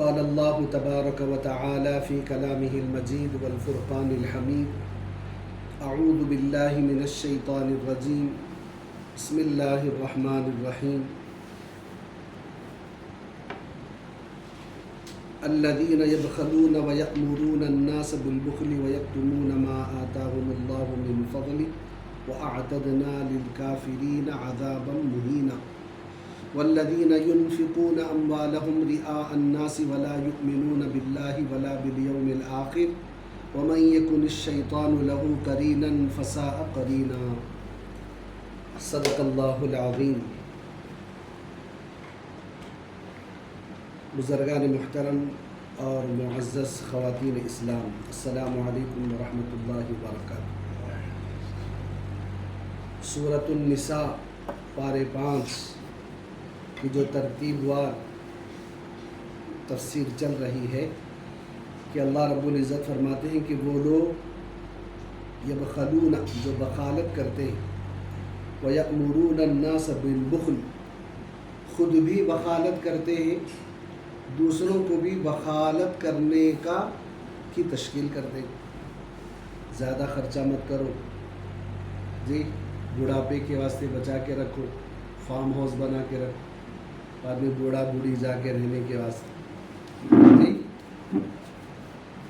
قال الله تبارك وتعالى في كلامه المجيد والفرقان الحميد أعوذ بالله من الشيطان الرجيم بسم الله الرحمن الرحيم الذين يبخلون ويأمرون الناس بالبخل ويكتمون ما آتاهم الله من فضله وأعتدنا للكافرين عذابا مهينا والذين ينفقون أموالهم رئاء الناس ولا يؤمنون بالله ولا باليوم الآخر ومن يكن الشيطان له قرينا فساء قرينا صدق اللہ العظیم۔ بزرگان محترم اور معزز خواتین اسلام، السلام علیکم ورحمۃ اللہ وبرکاتہ۔ سورۃ النساء پارے 5 کی جو ترتیب وار تفسیر چل رہی ہے کہ اللہ رب العزت فرماتے ہیں کہ وہ لوگ یبخلون جو بخالت کرتے ہیں، وَيَأْمُرُونَ النَّاسَ بِالْبُخْلِ خود بھی بخالت کرتے ہیں، دوسروں کو بھی بخالت کرنے کی تشکیل کرتے ہیں۔ زیادہ خرچہ مت کرو جی، بڑھاپے کے واسطے بچا کے رکھو، فارم ہاؤس بنا کے رکھو، بعد میں بوڑھا بوڑھی جا کے رہنے کے واسطے جی۔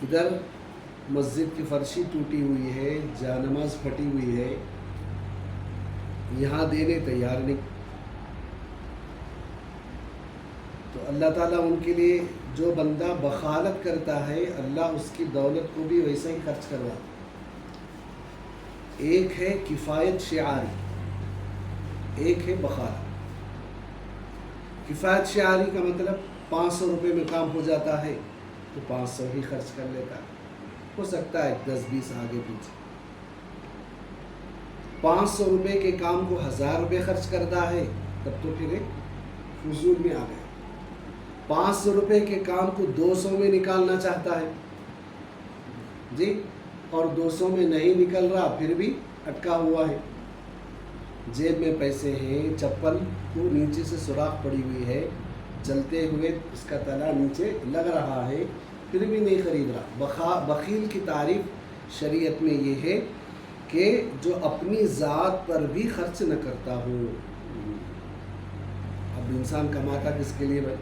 ادھر مسجد کی فرشی ٹوٹی ہوئی ہے، جانماز پھٹی ہوئی ہے، یہاں دینے تیار نہیں۔ تو اللہ تعالیٰ ان کے لیے جو بندہ بخالت کرتا ہے، اللہ اس کی دولت کو بھی ویسا ہی خرچ کرواتا۔ ایک ہے کفایت شعاری، ایک ہے بخالت۔ کفایت شعاری کا مطلب 500 روپے میں کام ہو جاتا ہے تو 500 ہی خرچ کر لیتا ہے، ہو سکتا ہے 10-20 آگے پیچھے۔ 500 روپے کے کام کو 1000 روپے خرچ کرتا ہے تب تو پھر ایک فضول میں آ گیا۔ 500 روپے کے کام کو 200 میں نکالنا چاہتا ہے جی، اور 200 میں نہیں نکل رہا، پھر بھی اٹکا ہوا ہے۔ جیب میں پیسے ہیں، چپل کو نیچے سے سوراخ پڑی ہوئی ہے، چلتے ہوئے اس کا تلا نیچے لگ رہا ہے، پھر بھی نہیں خرید رہا۔ بخیل کی تعریف شریعت میں یہ ہے کہ جو اپنی ذات پر بھی خرچ نہ کرتا ہو۔ اب انسان کماتا کس کے لیے بھائی؟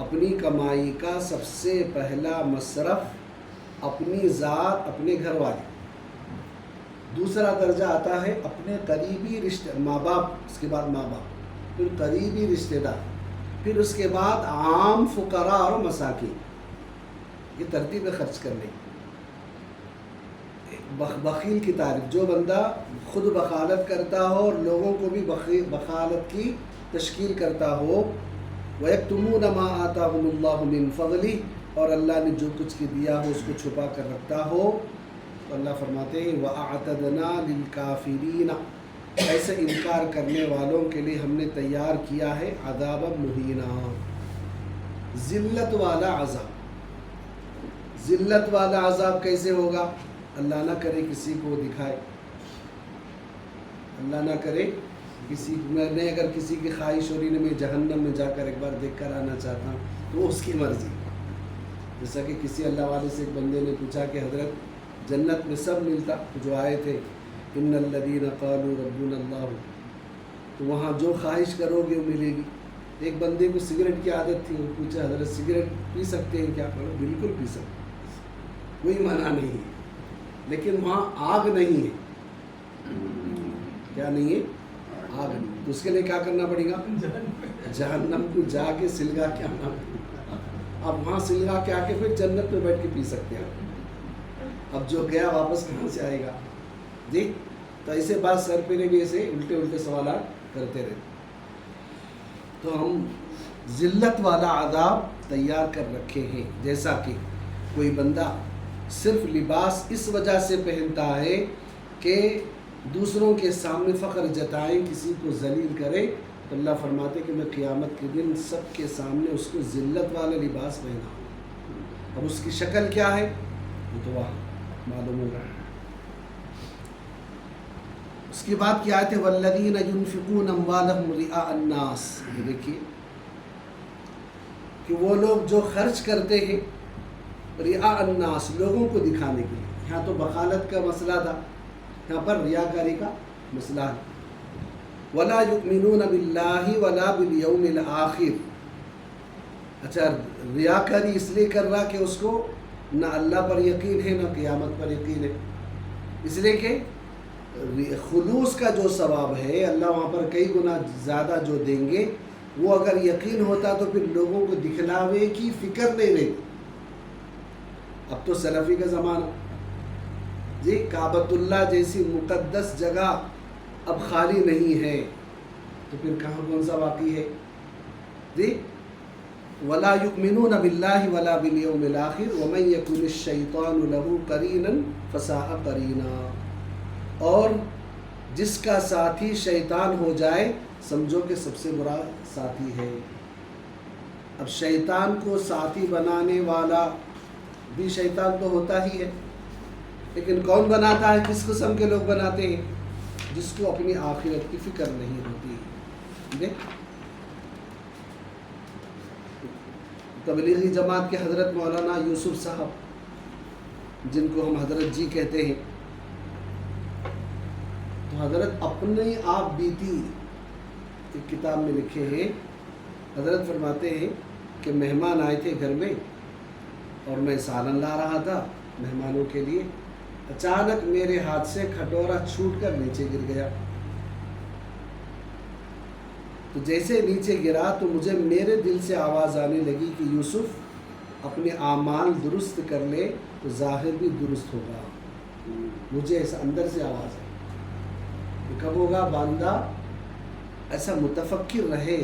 اپنی کمائی کا سب سے پہلا مصرف اپنی ذات، اپنے گھر والے، دوسرا درجہ آتا ہے اپنے قریبی رشتے، ماں باپ، اس کے بعد ماں باپ، پھر قریبی رشتے دار، پھر اس کے بعد عام فقراء اور مساکین۔ یہ ترتیب خرچ کرنے۔ بخیل کی تعریف، جو بندہ خود بخالت کرتا ہو اور لوگوں کو بھی بخالت کی تشکیل کرتا ہو۔ وَيَكْتُمُونَ مَا آتَاهُمُ اللَّهُ مِنْ فَضْلِهِ، اور اللہ نے جو کچھ کی دیا ہو اس کو چھپا کر رکھتا ہو، تو اللہ فرماتے ہیں وَأَعْتَدْنَا لِلْكَافِرِينَ، ایسے انکار کرنے والوں کے لیے ہم نے تیار کیا ہے عذاب مہینہ، ذلت والا عذاب۔ ذلت والا عذاب کیسے ہوگا؟ اللہ نہ کرے کسی کو دکھائے، اللہ نہ کرے کسی میں نے اگر کسی کی خواہش ہو رہی ہے میں جہنم میں جا کر ایک بار دیکھ کر آنا چاہتا ہوں تو وہ اس کی مرضی۔ جیسا کہ کسی اللہ والے سے ایک بندے نے پوچھا کہ حضرت جنت میں سب ملتا، جو آئے تھے ان الذین قالوا ربنا اللہ، تو وہاں جو خواہش کرو گے وہ ملے گی۔ ایک بندے کو سگریٹ کی عادت تھی، وہ پوچھا حضرت سگریٹ پی سکتے ہیں کیا؟ بالکل پی سکتے، کوئی منع نہیں ہے، لیکن وہاں آگ نہیں ہے۔ کیا نہیں ہے؟ آگ نہیں۔ تو اس کے لیے کیا کرنا پڑے گا؟ جہنم کو جا کے سلگا کے آنا پڑے گا۔ اب وہاں سلگا کے آ کے پھر جنت میں بیٹھ کے پی سکتے ہیں۔ اب جو گیا واپس کہاں سے آئے گا جی؟ تو ایسے بات سر پہ بھی ایسے الٹے سوالات کرتے رہتے۔ تو ہم ذلت والا عذاب تیار کر رکھے ہیں، جیسا کہ کوئی بندہ صرف لباس اس وجہ سے پہنتا ہے کہ دوسروں کے سامنے فخر جتائیں، کسی کو ذلیل کرے، تو اللہ فرماتے کہ میں قیامت کے دن سب کے سامنے اس کو ذلت والا لباس پہناؤں۔ اب اس کی شکل کیا ہے وہ تو وہاں معلوم ہوگا۔ اس کی بات کی آیت ہے وَالَّذِينَ يُنْفِقُونَ أَمْوَالَهُمْ رِئَاءَ النَّاسِ، یہ دیکھیے کہ وہ لوگ جو خرچ کرتے ہیں رعاء الناس، لوگوں کو دکھانے کے لیے. یہاں تو بخالت کا مسئلہ تھا، یہاں پر ریاکاری کا مسئلہ ہے. ولا یؤمنون باللہ ولا بالیوم الآخر. اچھا، ریاکاری اس لیے کر رہا کہ اس کو نہ اللہ پر یقین ہے نہ قیامت پر یقین ہے، اس لیے کہ خلوص کا جو ثواب ہے اللہ وہاں پر کئی گنا زیادہ جو دیں گے، وہ اگر یقین ہوتا تو پھر لوگوں کو دکھلاوے کی فکر نہیں رہتی. اب تو سلفی کا زمانہ جی، کعبۃ اللہ جیسی مقدس جگہ اب خالی نہیں ہے، تو پھر کہاں کون سا واقعی ہے جی. ولا یؤمنون باللہ ولا بالیوم الآخر ومن یکن الشیطان له قرینا فساء قرینا. اور جس کا ساتھی شیطان ہو جائے سمجھو کہ سب سے برا ساتھی ہے. اب شیطان کو ساتھی بنانے والا بھی شیطان تو ہوتا ہی ہے، لیکن کون بناتا ہے؟ کس قسم کے لوگ بناتے ہیں؟ جس کو اپنی آخرت کی فکر نہیں ہوتی. تبلیغی جماعت کے حضرت مولانا یوسف صاحب، جن کو ہم حضرت جی کہتے ہیں، تو حضرت اپنے آپ بیتی ایک کتاب میں لکھے ہیں. حضرت فرماتے ہیں کہ مہمان آئے تھے گھر میں اور میں سالن لا رہا تھا مہمانوں کے لیے، اچانک میرے ہاتھ سے کھٹورا چھوٹ کر نیچے گر گیا. تو جیسے نیچے گرا تو مجھے میرے دل سے آواز آنے لگی کہ یوسف اپنے اعمال درست کر لے تو ظاہر بھی درست ہوگا. مجھے ایسا اندر سے آواز آئی. کب ہوگا؟ بندہ ایسا متفکر رہے،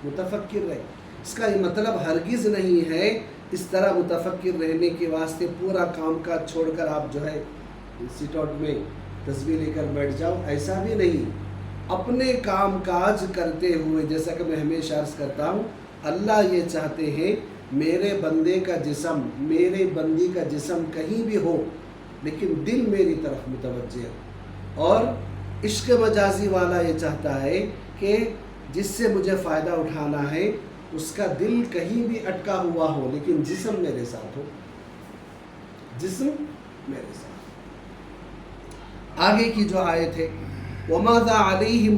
متفکر رہے. اس کا یہ مطلب ہرگز نہیں ہے اس طرح متفکر رہنے کے واسطے پورا کام کاج چھوڑ کر آپ جو ہے سیٹ آؤٹ میں تسبیح لے کر بیٹھ جاؤ، ایسا بھی نہیں. اپنے کام کاج کرتے ہوئے، جیسا کہ میں ہمیشہ عرض کرتا ہوں، اللہ یہ چاہتے ہیں میرے بندے کا جسم، میرے بندی کا جسم کہیں بھی ہو لیکن دل میری طرف متوجہ ہو. اور عشق مجازی والا یہ چاہتا ہے کہ جس سے مجھے فائدہ اٹھانا ہے اس کا دل کہیں بھی اٹکا ہوا ہو لیکن جسم میرے ساتھ ہو، جسم میرے ساتھ. آگے کی جو آیت ہے وَمَاذَا عَلَيْهِمْ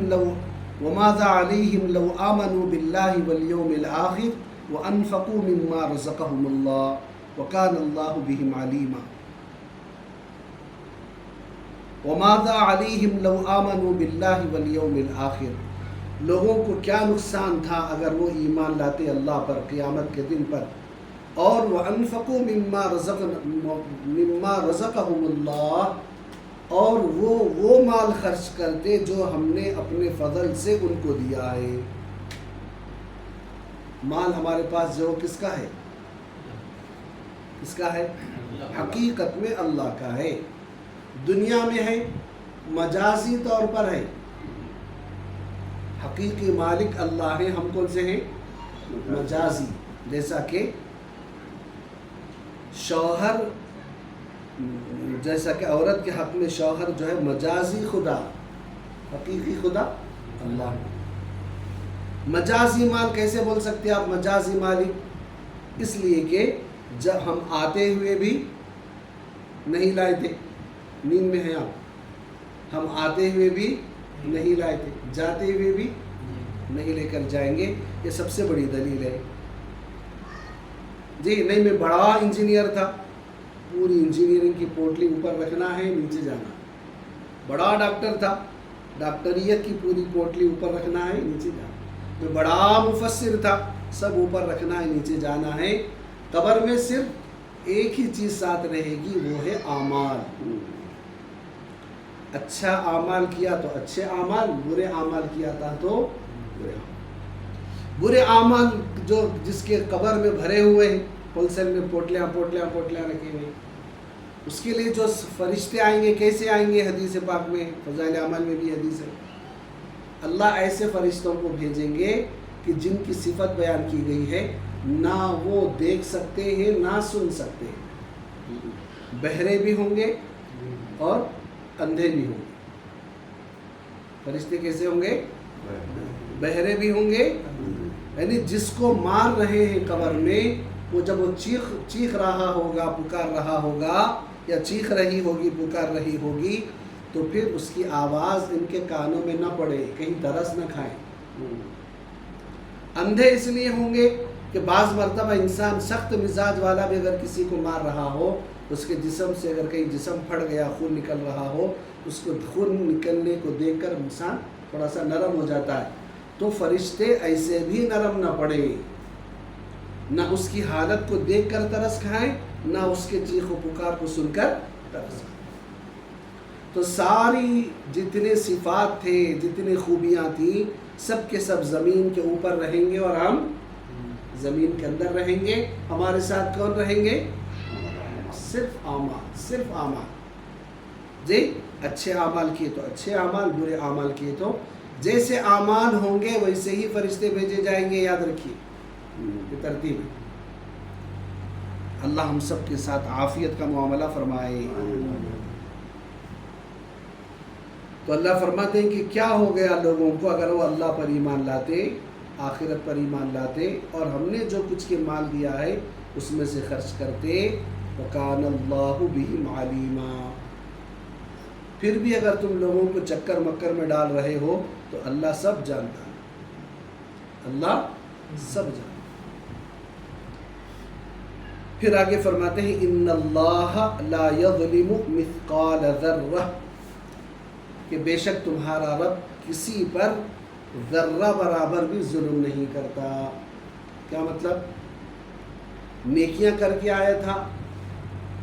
لَوْ آمَنُوا بِاللَّهِ وَالْيَوْمِ الْآخِرِ وَأَنفَقُوا مِمَّا رَزَقَهُمُ اللَّهُ وَكَانَ اللَّهُ بِهِمْ عَلِيمًا. وَمَاذَا عَلَيْهِمْ لَوْ آمَنُوا بِاللَّهِ وَالْيَوْمِ الْآخِرِ. لوگوں کو کیا نقصان تھا اگر وہ ایمان لاتے اللہ پر، قیامت کے دن پر. اور وَأَنفَقُوا مِمَّا رَزَقَهُمُ اللَّهُ، اور وہ مال خرچ کرتے جو ہم نے اپنے فضل سے ان کو دیا ہے. مال ہمارے پاس جو کس کا ہے؟ کس کا ہے؟ حقیقت میں اللہ کا ہے. دنیا میں ہے، مجازی طور پر ہے. حقیقی مالک اللہ ہے، ہم کون سے ہیں؟ مجازی. جیسا کہ شوہر، جیسا کہ عورت کے حق میں شوہر جو ہے مجازی خدا، حقیقی خدا اللہ. مجازی مال کیسے بول سکتے آپ مجازی مالک؟ اس لیے کہ جب ہم آتے ہوئے بھی نہیں لائے تھے، نیند میں ہیں آپ، ہم آتے ہوئے بھی نہیں لائے تھے، جاتے ہوئے بھی نہیں لے کر جائیں گے. یہ سب سے بڑی دلیل ہے. جی نہیں، میں بڑا انجینئر تھا، پوری انجینئرنگ کی پوٹلی اوپر رکھنا ہے، نیچے جانا. بڑا ڈاکٹر تھا، ڈاکٹریت کی پوری پوٹلی اوپر رکھنا ہے، نیچے جانا. میں بڑا مفسر تھا، سب اوپر رکھنا ہے، نیچے جانا ہے. قبر میں صرف ایک ہی چیز ساتھ رہے گی، وہ ہے اعمال. اچھا اعمال کیا تو اچھے اعمال، برے اعمال کیا تھا تو برے اعمال. برے اعمال جو جس کے قبر میں بھرے ہوئے ہیں، پلسن میں پوٹلیاں رکھے ہوئے، اس کے لیے جو فرشتے آئیں گے کیسے آئیں گے؟ حدیث پاک میں، فضائل اعمال میں بھی حدیث ہے، اللہ ایسے فرشتوں کو بھیجیں گے کہ جن کی صفت بیان کی گئی ہے، نہ وہ دیکھ سکتے ہیں نہ سن سکتے ہیں. بہرے بھی ہوں گے اور اندھے بھی ہوں گے. فرشتے کیسے ہوں گے؟ بہرے بھی ہوں گے یعنی جس کو مار رہے ہیں قبر میں، وہ جب وہ چیخ رہا ہوگا، پکار رہا ہوگا، یا چیخ رہی ہوگی، پکار رہی ہوگی، تو پھر اس کی آواز ان کے کانوں میں نہ پڑے، کہیں درس نہ کھائیں۔ اندھے اس لیے ہوں گے کہ بعض مرتبہ انسان سخت مزاج والا بھی اگر کسی کو مار رہا ہو، اس کے جسم سے اگر کہیں جسم پھٹ گیا، خون نکل رہا ہو، اس کو خون نکلنے کو دیکھ کر انسان تھوڑا سا نرم ہو جاتا ہے، تو فرشتے ایسے بھی نرم نہ پڑے، نہ اس کی حالت کو دیکھ کر ترس کھائیں، نہ اس کے چیخ و پکار کو سن کر ترس کھائیں۔ تو ساری جتنے صفات تھے، جتنے خوبیاں تھیں، سب کے سب زمین کے اوپر رہیں گے اور ہم زمین کے اندر رہیں گے۔ ہمارے ساتھ کون رہیں گے؟ صرف اعمال، صرف اعمال۔ جی اچھے اعمال کیے تو اچھے اعمال، برے اعمال کیے تو جیسے اعمال ہوں گے ویسے ہی فرشتے بھیجے جائیں گے، یاد رکھیے یہ ترتیب ہے۔ اللہ ہم سب کے ساتھ عافیت کا معاملہ فرمائے۔ تو اللہ فرماتے ہیں کہ کیا ہو گیا لوگوں کو اگر وہ اللہ پر ایمان لاتے، آخرت پر ایمان لاتے، اور ہم نے جو کچھ کے مال دیا ہے اس میں سے خرچ کرتے، وَكَانَ اللَّهُ بِهِمْ عَلِيمًا۔ پھر بھی اگر تم لوگوں کو چکر مکر میں ڈال رہے ہو تو اللہ سب جانتا ہے، اللہ سب جانتا ہے۔ پھر آگے فرماتے ہیں ان اللہ لا یظلم مثقال ذرہ، کہ بے شک تمہارا رب کسی پر ذرہ برابر بھی ظلم نہیں کرتا۔ کیا مطلب؟ نیکیاں کر کے آیا تھا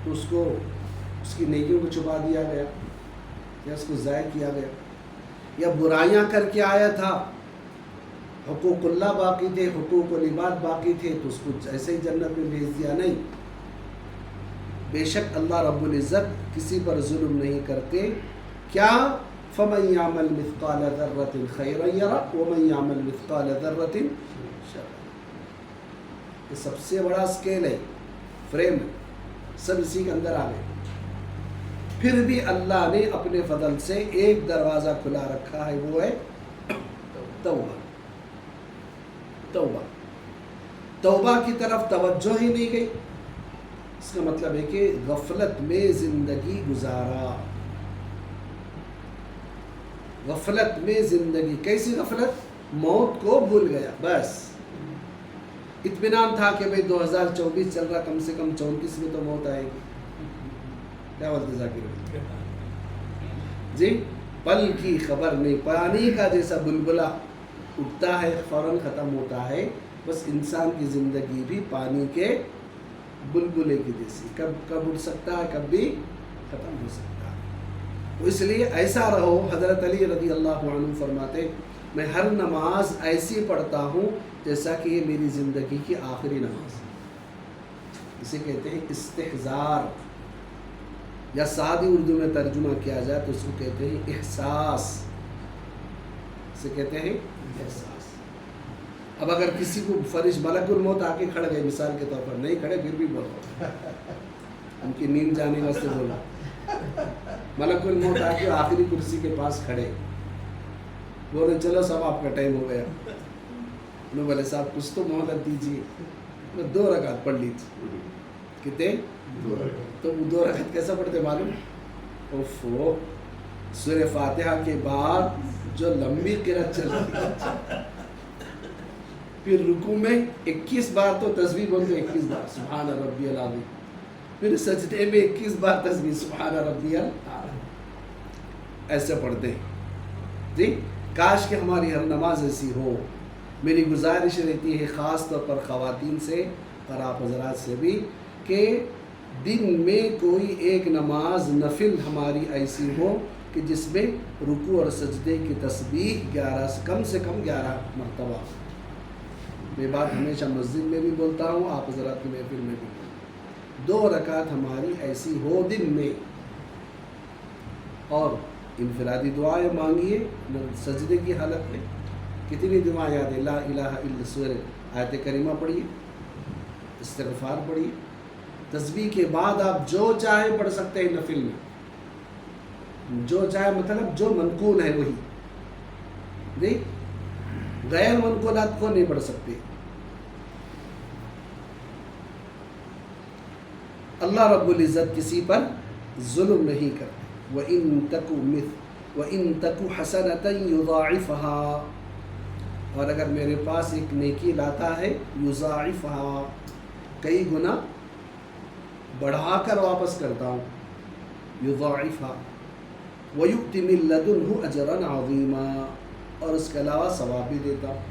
تو اس کی نیکیوں کو چھپا دیا گیا یا اس کو ضائع کیا گیا، یا برائیاں کر کے آیا تھا، حقوق اللہ باقی تھے، حقوق العباد باقی تھے، تو اس کو ایسے ہی جنت میں بھیج دیا؟ نہیں، بے شک اللہ رب العزت کسی پر ظلم نہیں کرتے۔ کیا؟ فَمَنْ يَعْمَلْ مِثْقَالَ ذَرَّةٍ خَيْرًا يَرَهُ وَمَنْ يَعْمَلْ مِثْقَالَ ذَرَّةٍ شَرًّا۔ یہ سب سے بڑا اسکیل ہے، فریم ہے، سب اسی کے اندر آ گئے۔ پھر بھی اللہ نے اپنے فضل سے ایک دروازہ کھلا رکھا ہے، وہ ہے توبہ۔ توبہ توبہ کی طرف توجہ ہی نہیں گئی، اس کا مطلب ہے کہ غفلت میں زندگی گزارا۔ غفلت میں زندگی، کیسی غفلت؟ موت کو بھول گیا، بس اطمینان تھا کہ بھئی 2024 چل رہا، کم سے کم 34 میں تو موت آئے گی۔ کیا بولتے ذاکر جی؟ پل کی خبر نہیں، پانی کا جیسا بلبلا اٹھتا ہے فوراً ختم ہوتا ہے، بس انسان کی زندگی بھی پانی کے بلبلے کی جیسی، کب اٹھ سکتا ہے، کب بھی ختم ہو سکتا ہے۔ اس لیے ایسا رہو، حضرت علی رضی اللہ عنہ فرماتے میں ہر نماز ایسی پڑھتا ہوں جیسا کہ یہ میری زندگی کی آخری نماز ہے۔ اسے کہتے ہیں استحضار، یا سادی اردو میں ترجمہ کیا جائے تو اس کو کہتے ہیں احساس، اسے کہتے ہیں احساس۔ اب اگر کسی کو ملک الموت آ کے کھڑ گئے، مثال کے طور پر، نہیں کھڑے پھر بھی بولو، ان کی نیند جانے واسطے بولا، ملک الموت آ کے آخری کرسی کے پاس کھڑے، بولے چلو سب آپ کا ٹائم ہو گیا، انہوں بولے صاحب کچھ تو مہلت دیجیے، میں 2 رکعت پڑھ لی تھی۔ کتنے؟ 2 رکعت۔ تو وہ 2 رکعت کیسا پڑھتے معلوم؟ اوفو، سورہ فاتحہ کے بعد جو لمبی قرأت چل رہی ہے، پھر رکوع میں 21 بار تو تسبیح بولتے، 21 بار سبحان ربی العظیم، پھر سجدے میں 21 بار تسبیح سبحان ربی العظیم، ایسے پڑھتے ہیں جی۔ کاش کہ ہماری ہر نماز ایسی ہو۔ میری گزارش رہتی ہے خاص طور پر خواتین سے اور آپ حضرات سے بھی، کہ دن میں کوئی ایک نماز نفل ہماری ایسی ہو کہ جس میں رکوع اور سجدے کی تسبیح 11 سے کم 11 مرتبہ۔ میں بات ہمیشہ مسجد میں بھی بولتا ہوں، آپ حضرات کی محفل میں بھی، 2 رکعت ہماری ایسی ہو دن میں، اور انفرادی دعائیں مانگیے سجدے کی حالت میں۔ کتنی دعا یاد ہے؟ لا الہ الا سورہ آیت کریمہ پڑھیے، استغفار پڑھیے، تسبیح کے بعد آپ جو چاہے پڑھ سکتے ہیں نفل میں، جو چاہے مطلب جو منقول ہے وہی، نہیں غیر منقولات کو نہیں پڑھ سکتے. اللہ رب العزت کسی پر ظلم نہیں کرتے. وَإِن تَكُ حَسَنَةً يُضَاعِفْهَا، اور اگر میرے پاس ایک نیکی لاتا ہے يُضَاعِفْهَا، کئی گنا بڑھا کر واپس کرتا ہوں. يُضَاعِفْهَا وَيُؤْتِ مِن لَّدُنْهُ أَجْرًا عَظِيمًا، اور اس کے علاوہ ثواب بھی دیتا ہوں.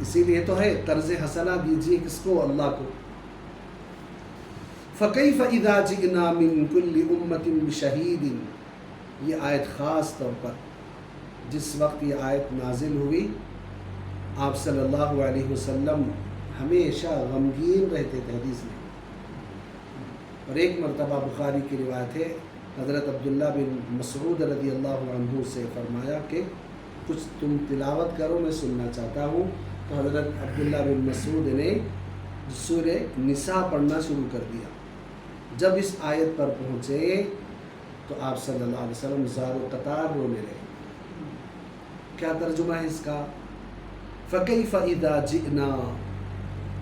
اسی لیے تو ہے قرض حسنہ دیجیے کس کو؟ اللہ کو. فَكَيْفَ إِذَا جِئْنَا مِن كُلِّ أُمَّةٍ بِشَهِيدٍ، یہ آیت خاص طور پر جس وقت یہ آیت نازل ہوئی آپ صلی اللہ علیہ وسلم ہمیشہ غمگین رہتے تھے. حدیث میں اور ایک مرتبہ بخاری کی روایت ہے، حضرت عبداللہ بن مسعود رضی اللہ عنہ سے فرمایا کہ کچھ تم تلاوت کرو، میں سننا چاہتا ہوں. تو حضرت عبداللہ بن مسعود نے سورہ نساء پڑھنا شروع کر دیا. جب اس آیت پر پہنچے تو آپ صلی اللہ علیہ وسلم زار و قطار رونے لگے. کیا ترجمہ ہے اس کا؟ فَكَيْفَ إِذَا جِئْنَا،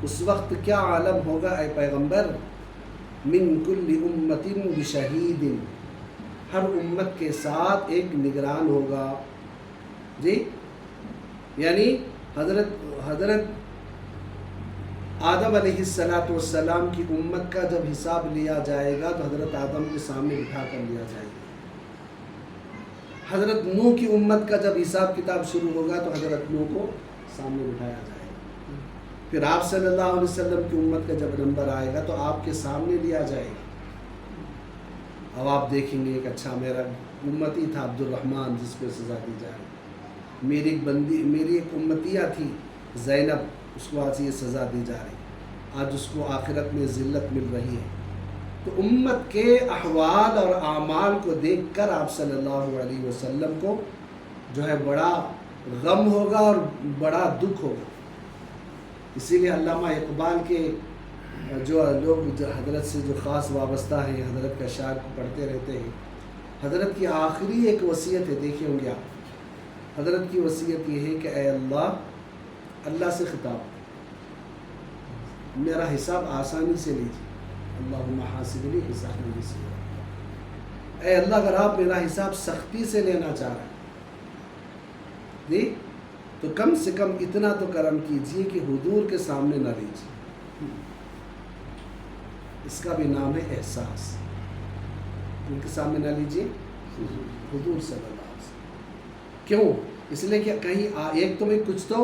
اس وقت کیا عالم ہوگا اے پیغمبر، مِن كُلِّ أُمَّةٍ بِشَهِيدٍ، ہر امت کے ساتھ ایک نگران ہوگا. جی یعنی حضرت آدم علیہ السلام کی امت کا جب حساب لیا جائے گا تو حضرت آدم کے سامنے بٹھا کر لیا جائے گا. حضرت نوح کی امت کا جب حساب کتاب شروع ہوگا تو حضرت نوح کو سامنے بٹھایا جائے گا. پھر آپ صلی اللہ علیہ وسلم کی امت کا جب نمبر آئے گا تو آپ کے سامنے لیا جائے گا. اب آپ دیکھیں گے کہ اچھا میرا امتی تھا عبد الرحمن جس کو سزا دی جائے، میری ایک امتیہ تھی زینب، اس کو آج یہ سزا دی جا رہی، آج اس کو آخرت میں ذلت مل رہی ہے. تو امت کے احوال اور اعمال کو دیکھ کر آپ صلی اللہ علیہ وسلم کو جو ہے بڑا غم ہوگا اور بڑا دکھ ہوگا. اسی لیے علامہ اقبال کے جو لوگ حضرت سے جو خاص وابستہ ہیں، حضرت کا شعر پڑھتے رہتے ہیں، حضرت کی آخری ایک وصیت ہے، دیکھیں ہوں گے آپ. حضرت کی وصیت یہ ہے کہ اے اللہ سے خطاب، میرا حساب آسانی سے لیجیے. اللہم حاسبنی حسابا یسیرا، اے اللہ اگر آپ میرا حساب سختی سے لینا چاہ رہے ہیں جی تو کم سے کم اتنا تو کرم کیجیے کہ حضور کے سامنے نہ لیجیے. اس کا بھی نام ہے احساس. ان کے سامنے نہ لیجیے، حضور صلی اللہ علیہ وسلم. کیوں؟ اس لیے کہ کہیں ایک تو میں کچھ تو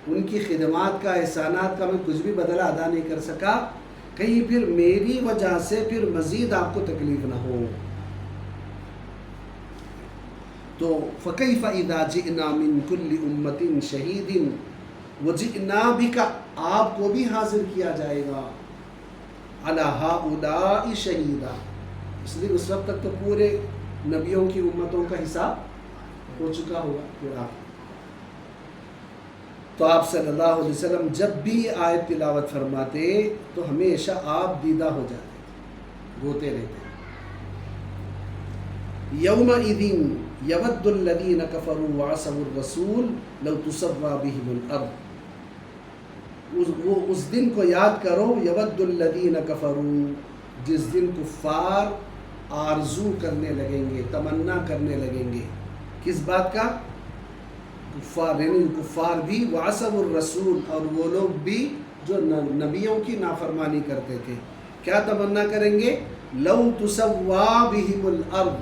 ان کی خدمات کا، احسانات کا میں کچھ بھی بدلہ ادا نہیں کر سکا، کہیں پھر میری وجہ سے پھر مزید آپ کو تکلیف نہ ہو. تو فَكَيْفَ إِذَا جِئْنَا مِن كُلِّ أُمَّةٍ شَهِيدٍ وَجِئْنَا بِكَ، آپ کو بھی حاضر کیا جائے گا، عَلَى هَؤُلَاءِ شَهِيدًا. اس لیے اس وقت تک تو پورے نبیوں کی امتوں کا حساب ہو چکا ہوگا. پھر تو آپ صلی اللہ علیہ وسلم جب بھی آیت تلاوت فرماتے تو ہمیشہ آپ دیدہ ہو جاتے، روتے رہتے. یومئذ یود الذین کفروا وعصوا الرسول لو تسوی بہم الارض. اس دن کو یاد کرو، یود الذین کفروا، جس دن کفار آرزو کرنے لگیں گے، تمنا کرنے لگیں گے. کس بات کا؟ کفار، یعنی کفار بھی، وعصوا الرسول، اور وہ لوگ بھی جو نبیوں کی نافرمانی کرتے تھے. کیا تمنا کریں گے؟ لو تسوی بہم الارض،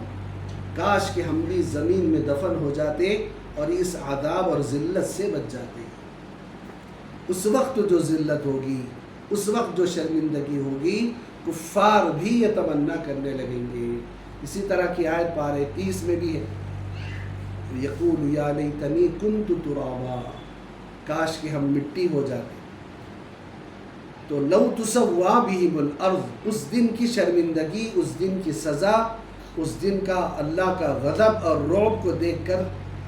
کاش کہ ہم بھی زمین میں دفن ہو جاتے اور اس عذاب اور ذلت سے بچ جاتے. اس وقت جو ذلت ہوگی، اس وقت جو شرمندگی ہوگی، کفار بھی یہ تمنا کرنے لگیں گے. اسی طرح کی آیت پارے 30 میں بھی ہے، یقول یا لیتنی کنت ترابا، کاش کہ ہم مٹی ہو جاتے. تو لو تسوی بہم الارض، اس دن کی شرمندگی، اس دن کی سزا، اس دن کا اللہ کا غضب اور رعب کو دیکھ کر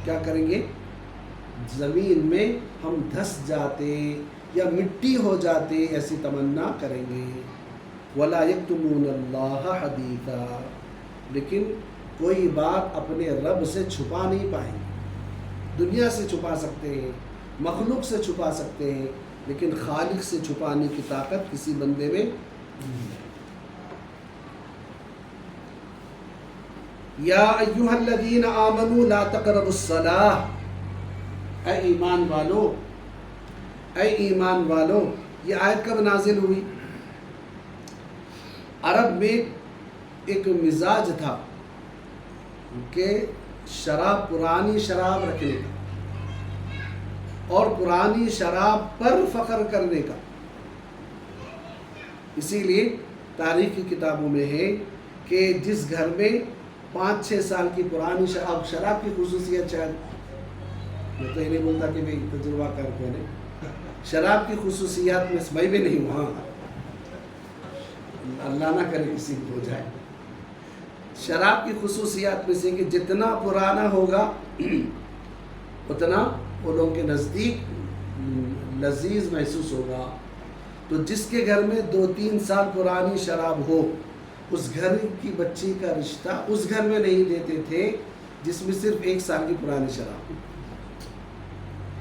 کیا کریں گے؟ زمین میں ہم دھس جاتے یا مٹی ہو جاتے، ایسی تمنا کریں گے. ولا یکتمون اللہ حدیثا، لیکن کوئی بات اپنے رب سے چھپا نہیں پائیں گے. دنیا سے چھپا سکتے ہیں، مخلوق سے چھپا سکتے ہیں، لیکن خالق سے چھپانے کی طاقت کسی بندے میں نہیں ہے۔ یا ایھا الذین آمنوا لا تقربوا الصلاۃ، اے ایمان والو، اے ایمان والو۔ یہ آیت کب نازل ہوئی؟ عرب میں ایک مزاج تھا کہ شراب، پرانی شراب رکھنے کا اور پرانی شراب پر فخر کرنے کا۔ اسی لیے تاریخ کی کتابوں میں ہے کہ جس گھر میں 5-6 سال کی پرانی شراب کی خصوصیت، شاید میں تو یہ نہیں بولتا کہ بھائی تجربہ کر کو نے شراب کی خصوصیات میں میں بھی نہیں ہوں، ہاں اللہ نہ کرے کسی کو ہو جائے۔ شراب کی خصوصیات میں سے کہ جتنا پرانا ہوگا اتنا وہ لوگوں کے نزدیک لذیذ محسوس ہوگا۔ تو جس کے گھر میں 2-3 سال پرانی شراب ہو، اس گھر کی بچی کا رشتہ اس گھر میں نہیں دیتے تھے جس میں صرف 1 سال کی پرانی شراب ہو۔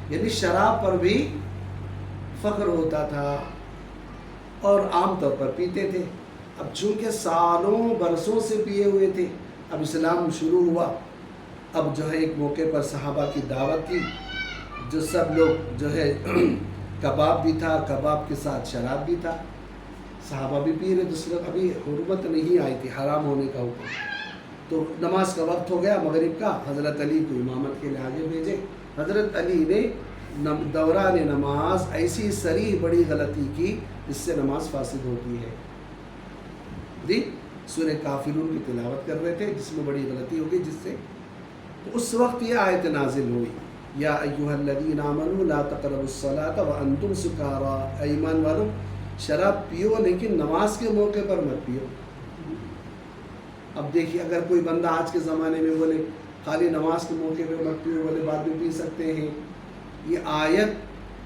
یعنی شراب پر بھی فخر ہوتا تھا اور عام طور پر پیتے تھے۔ اب چونکہ سالوں برسوں سے پیے ہوئے تھے، اب اسلام شروع ہوا، اب جو ہے ایک موقع پر صحابہ کی دعوت تھی، جو سب لوگ جو ہے کباب بھی تھا، کباب کے ساتھ شراب بھی تھا، صحابہ بھی پی رہے، دوسرے ابھی حرمت نہیں آئی تھی، حرام ہونے کا حکم۔ تو نماز کا وقت ہو گیا مغرب کا، حضرت علی کو امامت کے لیے آگے بھیجے۔ حضرت علی نے دوران نماز ایسی صریح بڑی غلطی کی جس سے نماز فاسد ہوتی ہے۔ جی سورہ کافرون کی تلاوت کر رہے تھے جس میں بڑی غلطی ہوگی، جس سے تو اس وقت یہ آیت نازل ہوئی، یا ایھا الذین آمنوا لا تقربوا الصلاۃ وانتم سکارى، اے ایمان والو شراب پیو لیکن نماز کے موقع پر مت پیو۔ اب دیکھیے اگر کوئی بندہ آج کے زمانے میں بولے خالی نماز کے موقع پہ مت پیو، بولے بعد میں پی سکتے ہیں، یہ آیت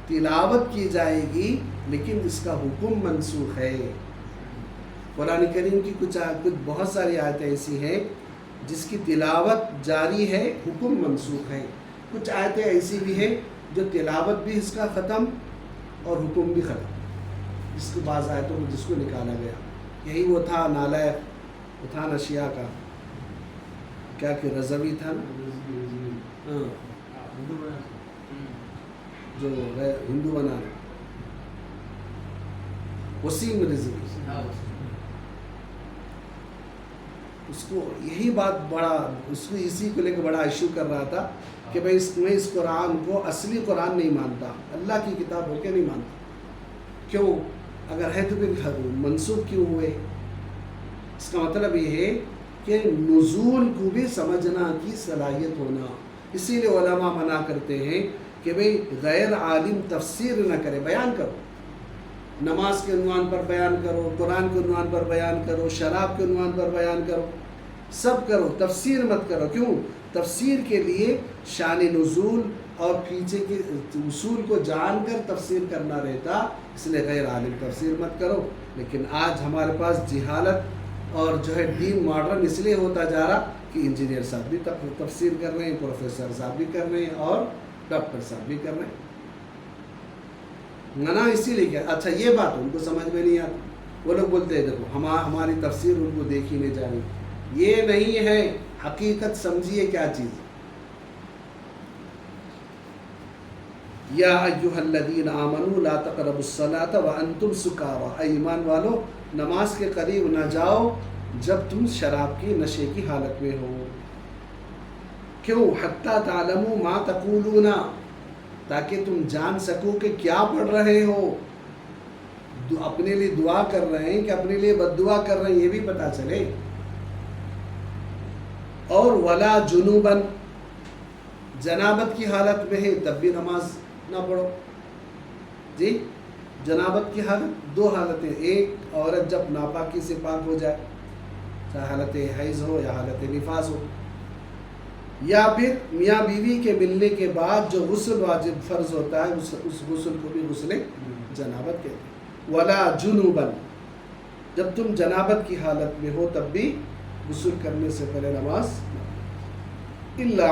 تلاوت کی جائے گی لیکن اس کا حکم منسوخ ہے۔ قرآن کریم کی کچھ بہت ساری آیتیں ایسی ہیں جس کی تلاوت جاری ہے، حکم منسوخ ہے۔ کچھ آیتیں ایسی بھی ہیں جو تلاوت بھی اس کا ختم اور حکم بھی ختم، جس کو بعض آیتوں میں جس کو نکالا گیا۔ یہی وہ تھا نالائق، وہ تھا نشیہ کا کیا کہ رضوی تھا نا، جو ہندو بنانا، وسیم رضوی، اس کو یہی بات بڑا، اس کو اسی کو لے کے بڑا ایشو کر رہا تھا کہ بھائی میں اس قرآن کو اصلی قرآن نہیں مانتا، اللہ کی کتاب ہو کے نہیں مانتا۔ کیوں؟ اگر ہے تو پھر منسوخ کیوں ہوئے؟ اس کا مطلب یہ ہے کہ نزول کو بھی سمجھنا کی صلاحیت ہونا۔ اسی لیے علماء منع کرتے ہیں کہ بھئی غیر عالم تفسیر نہ کرے، بیان کرو، نماز کے عنوان پر بیان کرو، قرآن کے عنوان پر بیان کرو، شراب کے عنوان پر بیان کرو، سب کرو، تفسیر مت کرو۔ کیوں؟ تفسیر کے لیے شان نزول اور پیچھے کے اصول کو جان کر تفسیر کرنا رہتا، اس لیے غیر عالم تفسیر مت کرو۔ لیکن آج ہمارے پاس جہالت اور جو ہے دین ماڈرن اس لیے ہوتا جا رہا کہ انجینئر صاحب بھی تفسیر کر رہے ہیں، پروفیسر صاحب بھی کر رہے ہیں اور ڈاکٹر صاحب بھی کر رہے ہیں۔ منع اسی لیے کیا؟ اچھا یہ بات ان کو سمجھ میں نہیں آتی، وہ لوگ بولتے ہیں دیکھو ہماری تفسیر ان کو دیکھی نہیں جا رہی، یہ نہیں ہے حقیقت، سمجھیے کیا چیز۔ یا ایھا الذین آمنوا لا تقربوا الصلاۃ وانتم سکارى، اے ایمان والو نماز کے قریب نہ جاؤ جب تم شراب کی نشے کی حالت میں ہو۔ کیوں؟ حتی تعلموا ما تقولون، تاکہ تم جان سکو کہ کیا پڑھ رہے ہو، اپنے لیے دعا کر رہے ہیں کہ اپنے لیے بد دعا کر رہے ہیں یہ بھی پتہ چلے۔ اور ولا جنوبا، جنابت کی حالت میں ہے تب بھی نماز نہ پڑھو۔ جی جنابت کی حالت، 2 حالتیں، ایک عورت جب ناپاکی سے پاک ہو جائے، چاہے حالت حیض ہو یا حالت نفاس ہو، یا پھر میاں بیوی کے ملنے کے بعد جو غسل واجب فرض ہوتا ہے اس غسل کو بھی غسل جنابت کہتے ہیں۔ ولا جنوبا، جب تم جنابت کی حالت میں ہو تب بھی غسل کرنے سے پہلے نماز، الا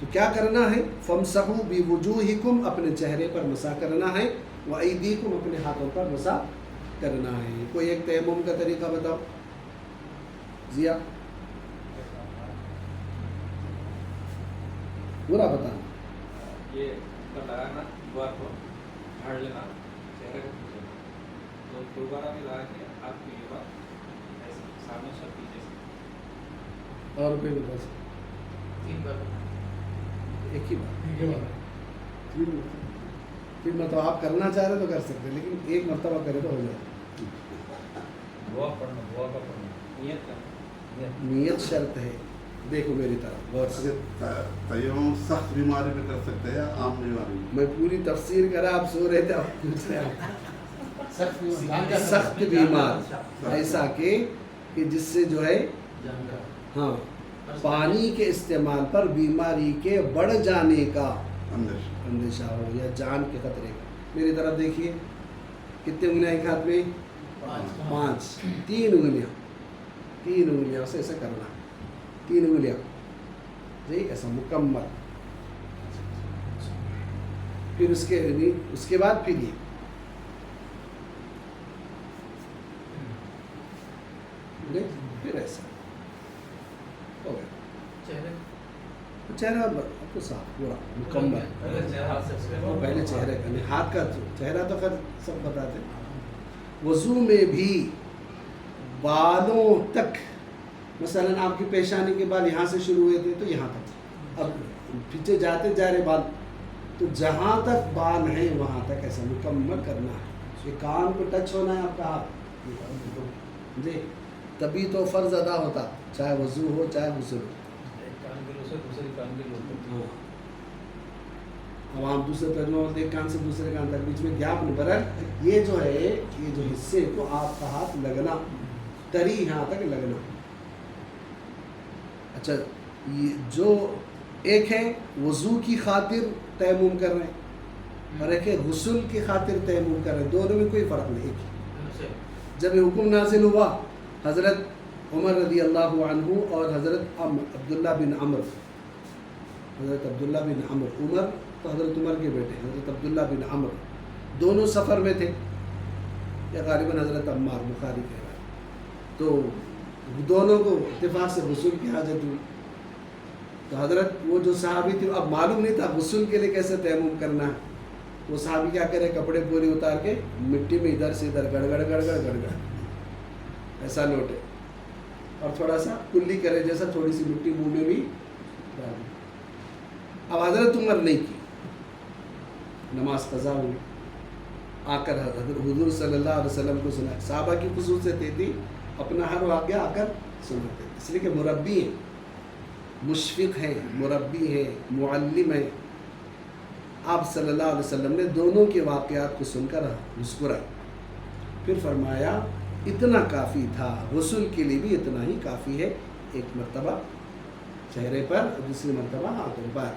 تو کیا کرنا ہے؟ فَامْسَحُوا بِوُجُوهِكُمْ، اپنے چہرے پر مسح کرنا ہے، وَأَيْدِيكُمْ، اپنے ہاتھوں پر مسح کرنا ہے۔ کوئی ایک تیمم کا طریقہ بتاؤ ضیا، پورا بتانا۔ یہ لگانا دوبارہ کو جھاڑ لینا چہرے کو پوچھنا، تو دوبارہ میں لگا کے آپ کی یہ بات ایسے سامنے سب پیچھے سے اور کوئی بتا سکتا؟ 3 بار ایک ہی بات، پھر مطلب آپ کرنا چاہ رہے تو کر سکتے ہیں، لیکن ایک مرتبہ کرے تو ہو جائے۔ دعا پڑھنا، دعا کا پڑھنا، نیت کرنا، نیت شرط ہے۔ دیکھو میری طرف غور سے، تیمم سخت بیماری میں کر سکتے ہیں یا عام بیماری میں؟ میں پوری تفسیر کرا، آپ سو رہے تھے، آپ پوچھ رہے ہیں سخت بیمار، ایسا کہ جس سے جو ہے ہاں پانی کے استعمال پر بیماری کے بڑھ جانے کا اندیشہ ہو یا جان کے خطرے کا۔ میری طرف دیکھیے، کتنے انگلیاں ایک ہاتھ میں؟ 5، 3 انگلیاں سے ایسا کرنا، 3 انگلیاں جی ایسا مکمل۔ پھر اس کے بعد پھر یہ پھر ایسا ہو گیا، چہرہ آپ کو صاف پورا مکمل۔ پہلے چہرے کا نہیں، ہاتھ کا چہرہ تو خیر سب بتاتے ہیں۔ وضو میں بھی بالوں تک، مثلا آپ کی پیشانی کے بال یہاں سے شروع ہوئے تھے تو یہاں تک، اب پیچھے جاتے جا رہے بال، تو جہاں تک بال ہیں وہاں تک ایسا مکمل کرنا ہے۔ یہ کان کو ٹچ ہونا ہے آپ کا ہاتھ جی، تبھی تو فرض ادا ہوتا، چاہے وضو ہو چاہے غسل ہو۔ اب آپ دوسرے پہلو ایک کان سے دوسرے کان تک بیچ میں گیپ نہیں، برابر یہ جو ہے یہ جو حصے کو آپ کا ہاتھ لگنا، تری یہاں تک لگنا۔ اچھا، یہ جو ایک ہے وضو کی خاطر تیمم کر رہے ہیں اور ایک ہے غسل کی خاطر تیمم کر رہے ہیں، دونوں میں کوئی فرق نہیں۔ ایک ہی جب یہ حکم نازل ہوا، حضرت عمر رضی اللہ عنہ اور حضرت عبداللہ بن عمر، عمر تو حضرت عمر کے بیٹے، حضرت عبداللہ بن عمر، دونوں سفر میں تھے، یا غالباً حضرت عمار، بخاری کہہ رہا ہے، تو دونوں کو اتفاق سے غسل کی حاجت ہوئی۔ تو حضرت وہ جو صحابی تھے، اب معلوم نہیں تھا غسل کے لیے کیسے تیمم کرنا ہے، وہ صحابی کیا کرے، کپڑے پورے اتار کے مٹی میں ادھر سے ادھر گڑ گڑ ایسا لوٹے، اور تھوڑا سا کلی کرے جیسا، تھوڑی سی مٹی منہ میں بھی ڈال دی۔ اب حضرت عمر نہیں کی، نماز قضا ہوئی، آ کر حضور صلی اللہ علیہ وسلم کو سنا۔ صحابہ کی خصوصیت یہ تھی، اپنا ہر واقعہ آ کر سناتے، اس لیے کہ مربی ہیں، مشفق ہیں، مربی ہیں، معلم ہیں۔ آپ صلی اللہ علیہ وسلم نے دونوں کے واقعات کو سن کر مسکرائے، پھر فرمایا اتنا کافی تھا، غسل کے لیے بھی اتنا ہی کافی ہے، ایک مرتبہ چہرے پر، دوسری مرتبہ ہاتھوں پر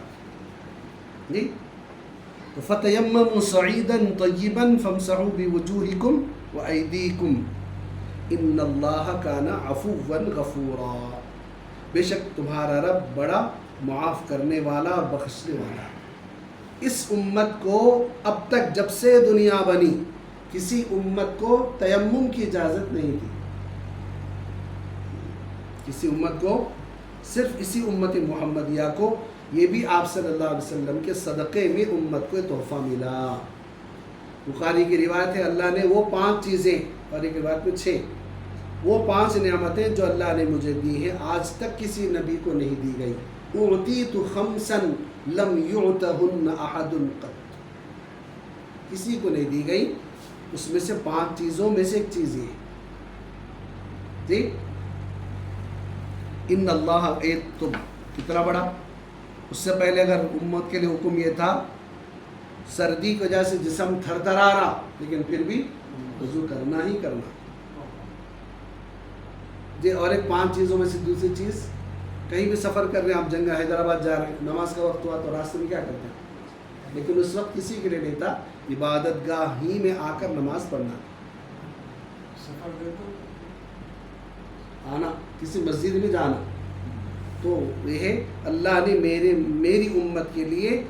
جی۔ فَتَيَمَّمُوا صَعِيدًا طَيِّبًا فَامْسَحُوا بِوُجُوهِكُمْ وَأَيْدِيكُمْ إِنَّ اللَّهَ كَانَ عَفُوًّا غَفُورًا، بے شک تمہارا رب بڑا معاف کرنے والا اور بخشنے والا ہے۔ اس امت کو اب تک جب سے دنیا بنی کسی امت کو تیمم کی اجازت نہیں تھی، کسی امت کو، صرف اسی امت محمدیہ کو، یہ بھی آپ صلی اللہ علیہ وسلم کے صدقے میں امت کو تحفہ ملا۔ بخاری کی روایت ہے، اللہ نے وہ 5 چیزیں، اور ایک روایت میں 6، وہ 5 نعمتیں جو اللہ نے مجھے دی ہیں آج تک کسی نبی کو نہیں دی گئی۔ اعطیت خمسا لم یعطہن احد قط، کسی کو نہیں دی گئی، اس میں سے 5 چیزوں میں سے ایک چیز یہ جی۔ ان اللہ، ایک تو کتنا بڑا، اس سے پہلے اگر امت کے لیے حکم یہ تھا، سردی کی وجہ سے جسم تھر تھر آ رہا، لیکن پھر بھی وضو کرنا ہی کرنا جی۔ اور ایک 5 چیزوں میں سے دوسری چیز، کہیں بھی سفر کر رہے ہیں آپ، جنگل حیدرآباد جا رہے ہیں، نماز کا وقت ہوا تو راستے میں کیا کرتے ہیں، لیکن اس وقت کسی کے لیے نہیں تھا، عبادت گاہ ہی میں آ کر نماز پڑھنا، سفر دے تو آنا، کسی مسجد میں جانا، تو یہ اللہ نے میری امت کے لیے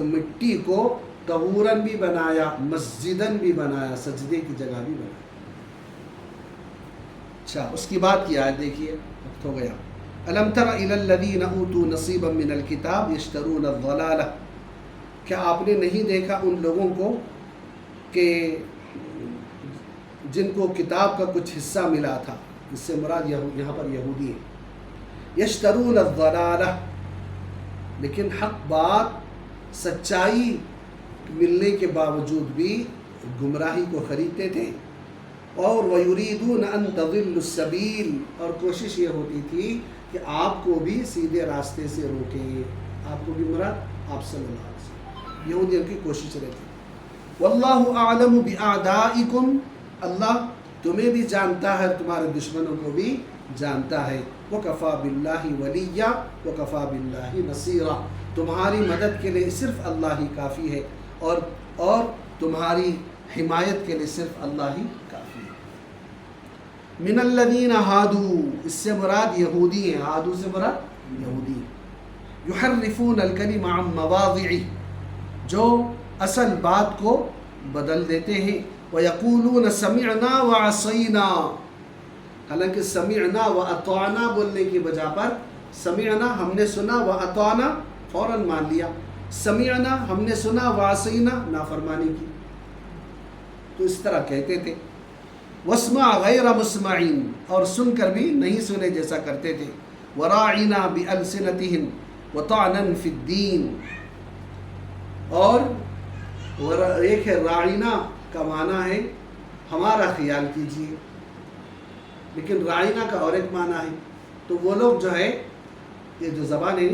مٹی کو طہوراً بھی بنایا، مسجداً بھی بنایا، سجدے کی جگہ بھی بنایا۔ اچھا، اس کی بات کی آیت دیکھیے، وقت ہو گیا۔ الم تر الی الذین اوتوا نصیبا من الکتاب یشترون الضلالہ، کیا آپ نے نہیں دیکھا ان لوگوں کو کہ جن کو کتاب کا کچھ حصہ ملا تھا، اس سے مراد یہاں پر یہودی ہے، یشترون الضلالہ، لیکن حق بات سچائی ملنے کے باوجود بھی گمراہی کو خریدتے تھے، اور وَيُرِيدُونَ أَن تَضِلُّوا السَّبِيلَ، اور کوشش یہ ہوتی تھی کہ آپ کو بھی سیدھے راستے سے روکیں، آپ کو بھی مراد آپ صلی اللہ علیہ وسلم، یہودیوں کی کوشش رہتی۔ وَاللَّهُ أَعْلَمُ بِأَعْدَائِكُمْ، اللہ تمہیں بھی جانتا ہے، تمہارے دشمنوں کو بھی جانتا ہے۔ وَكَفَى بِاللَّهِ وَلِيًّا وَكَفَى بِاللَّهِ نَصِيرًا، تمہاری مدد کے لیے صرف اللہ ہی کافی ہے، اور تمہاری حمایت کے لیے صرف اللہ ہی کافی ہے۔ من الذین ہادو، اس سے مراد یہودی ہیں، ہادو سے مراد یہودی ہیں، یحرفون الکلم عن مواضعہ، جو اصل بات کو بدل دیتے ہیں، وَيَقُولُونَ سَمِعْنَا وَعَصَيْنَا، حالانکہ سمعنا و اطعنا بولنے کی بجا پر سمعنا ہم نے سنا، و اطعنا فوراً مان لیا، سمعنا ہم نے سنا، و عصینا نافرمانی کی، تو اس طرح کہتے تھے۔ واسمع غیر مسمعین، اور سن کر بھی نہیں سنے جیسا کرتے تھے۔ وراعنا بألسنتہم وطعنا فی الدین، اور ایک ہے راعنا کا معنی ہے ہمارا خیال کیجیے، لیکن رائنا کا اور ایک معنی ہے، تو وہ لوگ جو ہے یہ جو زبان ہے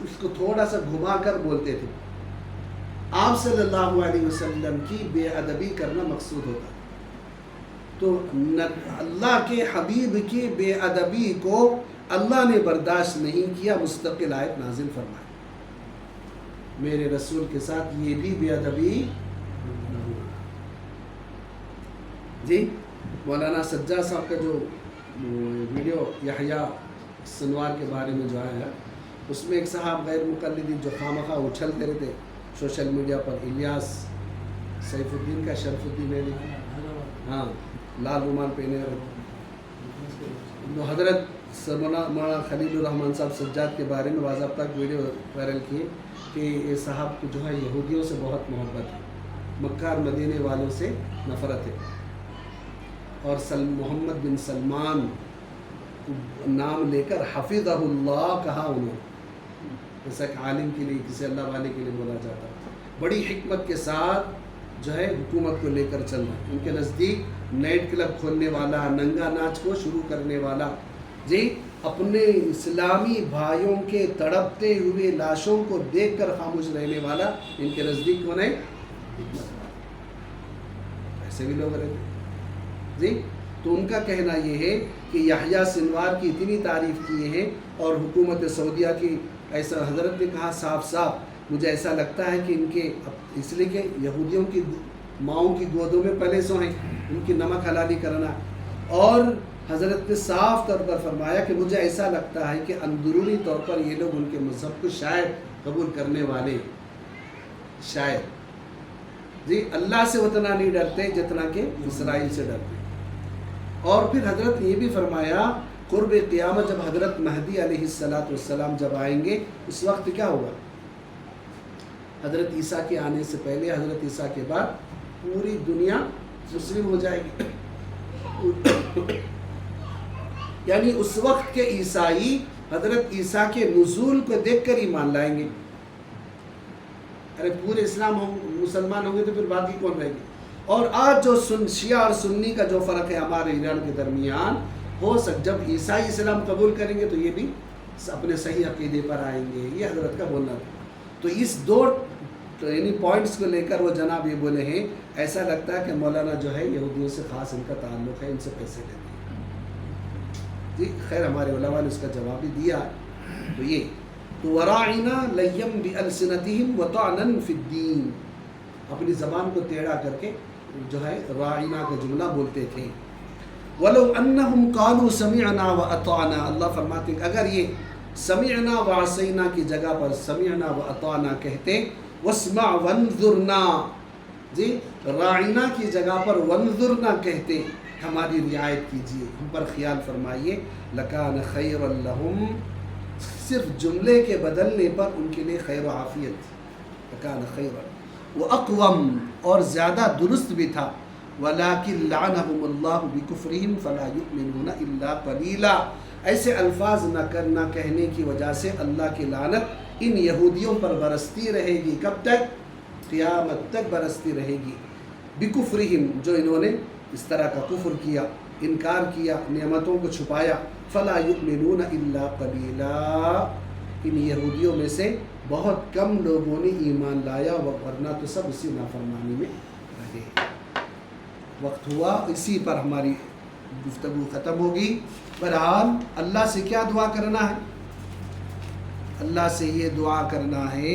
اس کو تھوڑا سا گھما کر بولتے تھے، آپ صلی اللہ علیہ وسلم کی بے ادبی کرنا مقصود ہوتا، تو اللہ کے حبیب کی بے ادبی کو اللہ نے برداشت نہیں کیا، مستقل آیت نازل فرمائی، میرے رسول کے ساتھ یہ بھی بے ادبی نہ ہو۔ جی مولانا سجاد صاحب کا جو ویڈیو یحییٰ سنوار کے بارے میں جو آیا ہے، اس میں ایک صاحب غیر مقلدی جو خواہ اچھلتے رہتے سوشل میڈیا پر، الیاس سیف الدین کا شرف الدین ہے، ہاں لال رومال پہنے ہوئے، حضرت مولانا خلیل الرحمن صاحب سجاد کے بارے میں باضابطہ ویڈیو وائرل کیے کہ یہ صاحب کو جو ہے یہودیوں سے بہت محبت ہے، مکہ اور مدینے والوں سے نفرت ہے، اور محمد بن سلمان نام لے کر حفظہ اللہ کہا انہوں نے، جیسا کہ عالم کے لیے کسی اللہ والے کے لیے بولا جاتا ہے، بڑی حکمت کے ساتھ جو ہے حکومت کو لے کر چلنا، ان کے نزدیک نائٹ کلب کھولنے والا، ننگا ناچ کو شروع کرنے والا، جی اپنے اسلامی بھائیوں کے تڑپتے ہوئے لاشوں کو دیکھ کر خاموش رہنے والا، ان کے نزدیک کون ہے؟ حکمت والا، ایسے بھی لوگ رہتے جی۔ تو ان کا کہنا یہ ہے کہ یحییٰ سنوار کی اتنی تعریف کیے ہیں، اور حکومت سعودیہ کی ایسا حضرت نے کہا صاف صاف، مجھے ایسا لگتا ہے کہ ان کے اس لیے کہ یہودیوں کی ماؤں کی گودوں میں پلے سو ہیں، ان کی نمک حلالی کرنا، اور حضرت نے صاف طور پر فرمایا کہ مجھے ایسا لگتا ہے کہ اندرونی طور پر یہ لوگ ان کے مذہب کو شاید قبول کرنے والے، شاید جی اللہ سے اتنا نہیں ڈرتے جتنا کہ اسرائیل سے ڈرتے۔ اور پھر حضرت نے یہ بھی فرمایا قرب قیامت جب حضرت مہدی علیہ السلام جب آئیں گے، اس وقت کیا ہوگا؟ حضرت عیسیٰ کے آنے سے پہلے، حضرت عیسیٰ کے بعد پوری دنیا مسلم ہو جائے گی، یعنی اس وقت کے عیسائی حضرت عیسیٰ کے نزول کو دیکھ کر ایمان لائیں گے۔ ارے پورے اسلام مسلمان ہوں گے تو پھر باقی کون رہے گی؟ اور آج جو شیعہ اور سنی کا جو فرق ہے ہمارے ایران کے درمیان، ہو جب عیسائی اسلام قبول کریں گے تو یہ بھی اپنے صحیح عقیدے پر آئیں گے، یہ حضرت کا بولنا تھا۔ تو اس دو یعنی پوائنٹس کو لے کر وہ جناب یہ بولے ہیں، ایسا لگتا ہے کہ مولانا جو ہے یہودیوں سے خاص ان کا تعلق ہے، ان سے پیسے لیتے ہیں جی۔ خیر ہمارے علماء نے اس کا جواب بھی دیا، تو یہ تو وراعنا لیم بألسنتہم وطعنا فی الدین، اپنی زبان کو ٹیڑھا کر کے جو ہے راعنا کا جملہ بولتے تھے۔ وَلَوْ أَنَّهُمْ قَالُوا سَمِعْنَا وَأَطَعْنَا، اللہ فرماتے ہیں اگر یہ سمعنا و عصینا کی جگہ پر سمعنا و اطعنا کہتے، واسمع وانظرنا، جی راعنا کی جگہ پر وانظرنا کہتے، ہماری رعایت کیجیے، ہم پر خیال فرمائیے، لکان خیر لہم، صرف جملے کے بدلنے پر ان کے لیے خیر و عافیت، لکان خیر واقوم، اور زیادہ درست بھی تھا، ولیکن لعنہم اللہ بکفرہم فلا یؤمنون الا قلیلا، ایسے الفاظ نہ کہنے کی وجہ سے اللہ کی لعنت ان یہودیوں پر برستی رہے گی، کب تک؟ قیامت تک برستی رہے گی، بکفرہم، جو انہوں نے اس طرح کا کفر کیا، انکار کیا، نعمتوں کو چھپایا، فلا یؤمنون الا قلیلا، ان یہودیوں میں سے بہت کم لوگوں نے ایمان لایا، ورنہ تو سب اسی نافرمانی میں رہے۔ وقت ہوا، اسی پر ہماری گفتگو ختم ہوگی۔ بہرحال اللہ سے کیا دعا کرنا ہے؟ اللہ سے یہ دعا کرنا ہے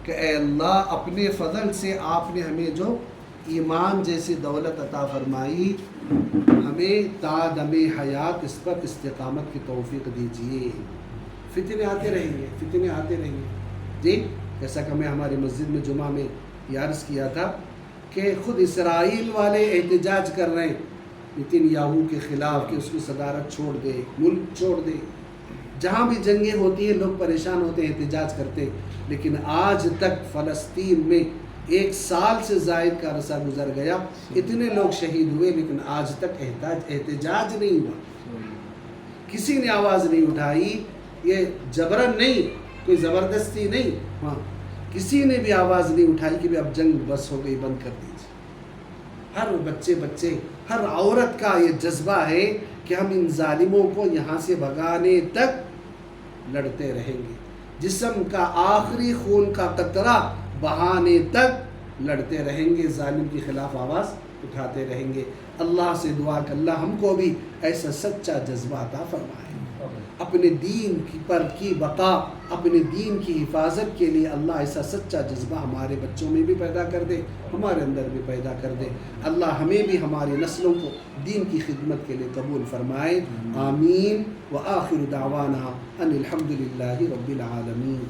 کہ اے اللہ اپنے فضل سے آپ نے ہمیں جو ایمان جیسی دولت عطا فرمائی، ہمیں تا دم حیات اس پر استقامت کی توفیق دیجیے۔ فتنے آتے رہیں گے، فتنے آتے رہیں گے، جی جیسا کہ میں ہماری مسجد میں جمعہ میں یہ عرض کیا تھا کہ خود اسرائیل والے احتجاج کر رہے ہیں نتن یاہو کے خلاف کہ اس کی صدارت چھوڑ دے، ملک چھوڑ دے۔ جہاں بھی جنگیں ہوتی ہیں لوگ پریشان ہوتے ہیں، احتجاج کرتے، لیکن آج تک فلسطین میں 1 سال سے زائد کا عرصہ گزر گیا، اتنے لوگ شہید ہوئے، لیکن آج تک احتجاج نہیں ہوا، کسی نے آواز نہیں اٹھائی، یہ جبرن نہیں، کوئی زبردستی نہیں، ہاں کسی نے بھی آواز نہیں اٹھائی کہ اب جنگ بس ہو گئی، بند کر دیجیے۔ ہر بچے ہر عورت کا یہ جذبہ ہے کہ ہم ان ظالموں کو یہاں سے بھگانے تک لڑتے رہیں گے، جسم کا آخری خون کا قطرہ بہانے تک لڑتے رہیں گے، ظالم کے خلاف آواز اٹھاتے رہیں گے۔ اللہ سے دعا کہ اللہ ہم کو بھی ایسا سچا جذبہ عطا فرمائے، اپنے دین پر کی بقا، اپنے دین کی حفاظت کے لیے اللہ ایسا سچا جذبہ ہمارے بچوں میں بھی پیدا کر دے، ہمارے اندر بھی پیدا کر دے۔ اللہ ہمیں بھی ہماری نسلوں کو دین کی خدمت کے لیے قبول فرمائے، آمین۔ وآخر دعوانا ان الحمد للہ رب العالمین۔